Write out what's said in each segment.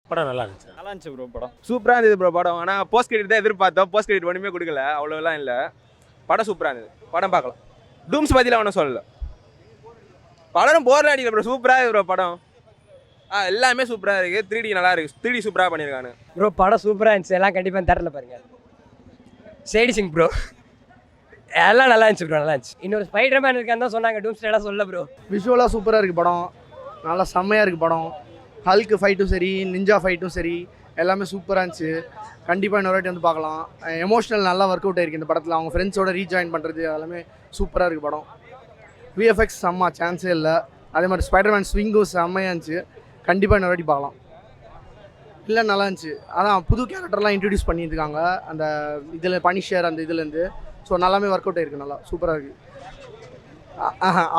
படம் நல்லா இருந்துச்சு. நல்லா இருந்துச்சு ப்ரோ படம். சூப்பராக இருந்தது ப்ரோ படம். ஆனால் போஸ்ட் கிரெடிட் தான் எதிர்பார்த்தோம். போஸ்ட் கிரெடிட் ஒன்றுமே கொடுக்கல, அவ்வளோலாம் இல்லை. படம் சூப்பராக இருந்தது. படம் பார்க்கலாம். டூம்ஸ் பற்றிலாம் ஒன்றும் சொல்லலை. படம் போர் அடிக்கல ப்ரோ. சூப்பராக இருக்குது ப்ரோ படம். எல்லாமே சூப்பராக இருக்குது. 3D நல்லா இருக்குது. 3D சூப்பராக பண்ணியிருக்காங்க ப்ரோ. படம் சூப்பராக இருந்துச்சு. எல்லாம் கண்டிப்பாக தேட்டரில் பாருங்க. சேடி சிங் ப்ரோ எல்லாம் நல்லா இருந்துச்சு ப்ரோ. நல்லா இருந்துச்சு. இன்னொரு ஸ்பைடர்மேன் இருக்கான்னு தான் சொன்னாங்க. டூம்ஸ் எல்லாம் சொல்ல ப்ரோ. விஷுவலாக சூப்பராக இருக்குது படம். நல்லா செம்மையாக இருக்குது படம். ஹல்க்கு ஃபைட்டும் சரி, நிஞ்சா ஃபைட்டும் சரி, எல்லாமே சூப்பராக இருந்துச்சு. கண்டிப்பாக இன்னொரு வாட்டி வந்து பார்க்கலாம். எமோஷனல் நல்லா ஒர்க் அவுட் ஆயிருக்கு இந்த படத்தில். அவங்க ஃப்ரெண்ட்ஸோட ரீஜாயின் பண்ணுறது எல்லாமே சூப்பராக இருக்குது படம். விஎஃப்எக்ஸ் செம்ம சான்ஸே இல்லை. அதே மாதிரி ஸ்பைடர்மேன் ஸ்விங்கும் செம்மையாக இருந்துச்சு. கண்டிப்பாக இன்னொரு வாட்டி பார்க்கலாம். இல்லை நல்லா இருந்துச்சு. அதான் புது கேரக்டர்லாம் இன்ட்ரடியூஸ் பண்ணியிருக்காங்க அந்த இதில், பனிஷர் அந்த இதுலேருந்து. ஸோ நல்லாமே ஒர்க் அவுட் ஆயிருக்கு. நல்லா சூப்பராக இருக்குது.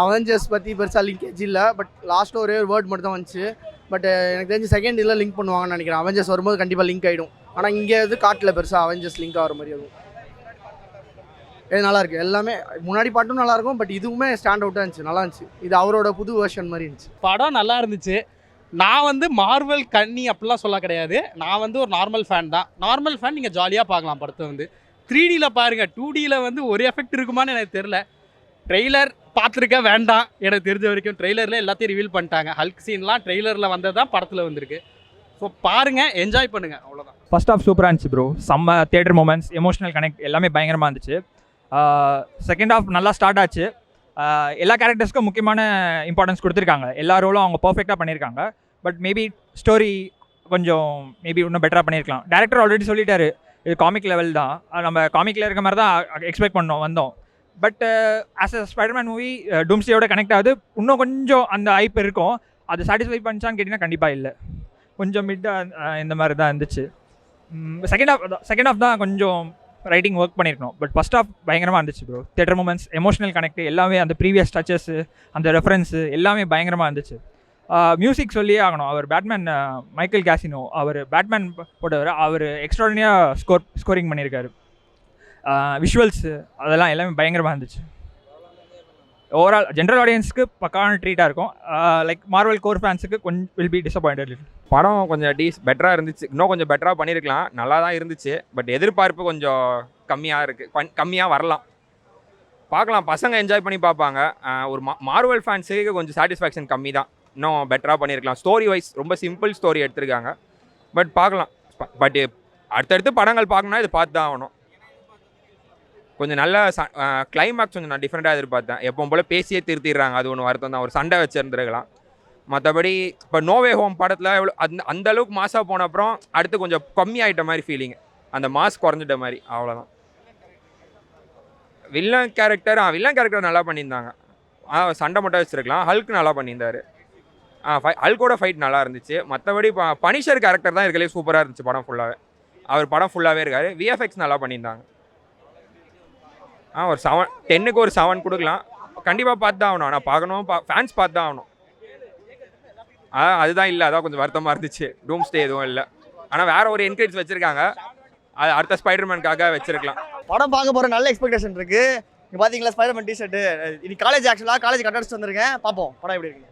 அவெஞ்சர்ஸ் பற்றி பெருசாக லிங்கேஜ் இல்லை. பட் லாஸ்ட்டில் ஒரே ஒரு வேர்ட் மட்டும் தான் வந்துச்சு. பட் எனக்கு தெரிஞ்சு செகண்ட் இதில் லிங்க் பண்ணுவாங்கன்னு நினைக்கிறேன். அவெஞ்சர்ஸ் வரும்போது கண்டிப்பாக லிங்க் ஆகிடும். ஆனால் இங்கே இது காட்டில் பெருசாக அவெஞ்சர்ஸ் லிங்க் ஆகிற மாதிரி அதுவும். இது நல்லாயிருக்கு. எல்லாமே முன்னாடி பாட்டும் நல்லாயிருக்கும். பட் இதுவுமே ஸ்டாண்ட் அவுட்டாக இருந்துச்சு. நல்லா இருந்துச்சு. இது அவரோட புது வெர்ஷன் மாதிரி இருந்துச்சு. படம் நல்லா இருந்துச்சு. நான் வந்து மார்வல் கண்ணி அப்படிலாம் சொல்ல கிடையாது. நான் வந்து ஒரு நார்மல் ஃபேன் தான். நார்மல் ஃபேன் நீங்கள் ஜாலியாக பார்க்கலாம் படத்தை வந்து. 3Dயில் பாருங்கள். 2Dயில் வந்து ஒரு எஃபெக்ட் இருக்குமான்னு எனக்கு தெரில. ட்ரெய்லர் பார்த்துருக்க வேண்டாம். எனக்கு தெரிஞ்ச வரைக்கும் ட்ரெய்லரில் எல்லாத்தையும் ரிவீல் பண்ணிட்டாங்க. ஹல்க் சீன்லாம் ட்ரெய்லரில் வந்தது தான் படத்தில் வந்திருக்கு. ஸோ பாருங்கள், என்ஜாய் பண்ணுங்கள், அவ்வளோதான். ஃபர்ஸ்ட் ஆஃப் சூப்பராக இருந்துச்சு ப்ரோ. செம்ம தியேட்டர் மூமெண்ட்ஸ், எமோஷனல் கனெக்ட் எல்லாமே பயங்கரமாக இருந்துச்சு. செகண்ட் ஆஃப் நல்லா ஸ்டார்ட் ஆச்சு. எல்லா கேரக்டர்ஸ்க்கும் முக்கியமான இம்பார்ட்டன்ஸ் கொடுத்துருக்காங்க. எல்லா ரோலும் அவங்க பர்ஃபெக்டாக பண்ணியிருக்காங்க. பட் மேபி ஸ்டோரி கொஞ்சம் இன்னும் பெட்டராக பண்ணியிருக்கலாம். டேரக்டர் ஆல்ரெடி சொல்லிட்டாரு இது காமிக் லெவல் தான். நம்ம காமிக்கில் இருக்க மாதிரி தான் எக்ஸ்பெக்ட் வந்தோம். But as a Spiderman movie டூம்ஸ்டேயோட கனெக்ட் ஆகுது. இன்னும் கொஞ்சம் அந்த ஐப் இருக்கும். அது சாட்டிஸ்ஃபை பண்ணிச்சான்னு கேட்டிங்கன்னா கண்டிப்பாக இல்லை. கொஞ்சம் மிட்டாக இந்த மாதிரி தான் இருந்துச்சு. செகண்ட் ஆஃப் தான் கொஞ்சம் ரைட்டிங் ஒர்க் பண்ணியிருக்கணும். பட் ஃபஸ்ட் ஆஃப் பயங்கரமாக இருந்துச்சு bro. Theatre moments, emotional connect எல்லாமே, அந்த ப்ரீவியஸ் டச்சஸ்ஸு, அந்த ரெஃபரன்ஸு எல்லாமே பயங்கரமாக இருந்துச்சு. மியூசிக் சொல்லியே ஆகணும். அவர் பேட்மேன் மைக்கேல் கேசினோ, அவர் பேட்மேன் போட்டவர். அவர் எக்ஸ்ட்ராடினியாக ஸ்கோரிங் பண்ணியிருக்காரு. விஷுவல்ஸு அதெல்லாம் எல்லாமே பயங்கரமாக இருந்துச்சு. ஓவரால் ஜென்ரல் ஆடியன்ஸுக்கு பக்கான ட்ரீட்டாக இருக்கும். லைக் மார்வல் கோர் ஃபேன்ஸுக்கு கொஞ்சம் வில் பி டிசப்பாயிண்டட். படம் கொஞ்சம் பெட்டராக இருந்துச்சு. இன்னும் கொஞ்சம் பெட்டராக பண்ணியிருக்கலாம். நல்லா தான் இருந்துச்சு. பட் எதிர்பார்ப்பு கொஞ்சம் கம்மியாக இருக்குது. கம்மியாக வரலாம். பார்க்கலாம், பசங்க என்ஜாய் பண்ணி பார்ப்பாங்க. ஒரு மார்வல் ஃபேன்ஸுக்கு கொஞ்சம் சாட்டிஸ்ஃபேக்ஷன் கம்மி தான். இன்னும் பெட்டராக பண்ணியிருக்கலாம். ஸ்டோரி வைஸ் ரொம்ப சிம்பிள் ஸ்டோரி எடுத்திருக்காங்க. பட் பார்க்கலாம். பட் அடுத்தடுத்து படங்கள் பார்க்கணுன்னா இது பார்த்து தான் ஆகணும். கொஞ்சம் நல்ல கிளைமேக்ஸ் கொஞ்சம் நான் டிஃப்ரெண்ட்டாக எதிர்பார்த்தேன். எப்போ போல் பேசியே திருத்திடுறாங்க. அது ஒன்று வருத்தம் தான். ஒரு சண்டை வச்சுருந்துருக்கலாம். மற்றபடி இப்போ நோவே ஹோம் படத்தில் எவ்வளோ அந்த அளவுக்கு மாசாக போன அப்புறம் அடுத்து கொஞ்சம் கம்மியாகிட்ட மாதிரி ஃபீலிங். அந்த மாஸ் குறைஞ்சிட்ட மாதிரி, அவ்வளோதான். வில்லன் கேரக்டர் நல்லா பண்ணியிருந்தாங்க. சண்டை மட்டும் வச்சுருக்கலாம். ஹல்க் நல்லா பண்ணியிருந்தார். ஹல்கோட ஃபைட் நல்லா இருந்துச்சு. மற்றபடி பனிஷர் கேரக்டர் தான் இருக்கலே சூப்பராக இருந்துச்சு படம் ஃபுல்லாகவே. அவர் படம் ஃபுல்லாகவே இருக்கார். விஎஃப்எக்ஸ் நல்லா பண்ணியிருந்தாங்க. ஒரு 7, 10க்கு ஒரு 7 கொடுக்கலாம். கண்டிப்பாக பார்த்து தான் ஆகணும். ஆனால் பார்க்கணும், ஃபேன்ஸ் பார்த்து தான் ஆகணும். அதுதான் இல்லை. அதான் கொஞ்சம் வருத்தமாக இருந்துச்சு. டூம்ஸ்டே எதுவும் இல்லை. ஆனால் வேறு ஒரு என்கரேஜ் வச்சுருக்காங்க. அது அடுத்த ஸ்பைடர்மேனுக்காக வச்சுருக்கலாம். படம் பார்க்க போகிற நல்ல எக்ஸ்பெக்டேஷன் இருக்குது. இங்கே பார்த்தீங்களா ஸ்பைடர்மேன் டிஷர்ட்டு. இன்னைக்கு காலேஜ் கட் அடிச்சு வந்துருக்கேன். பார்ப்போம் படம் எப்படி இருக்கு.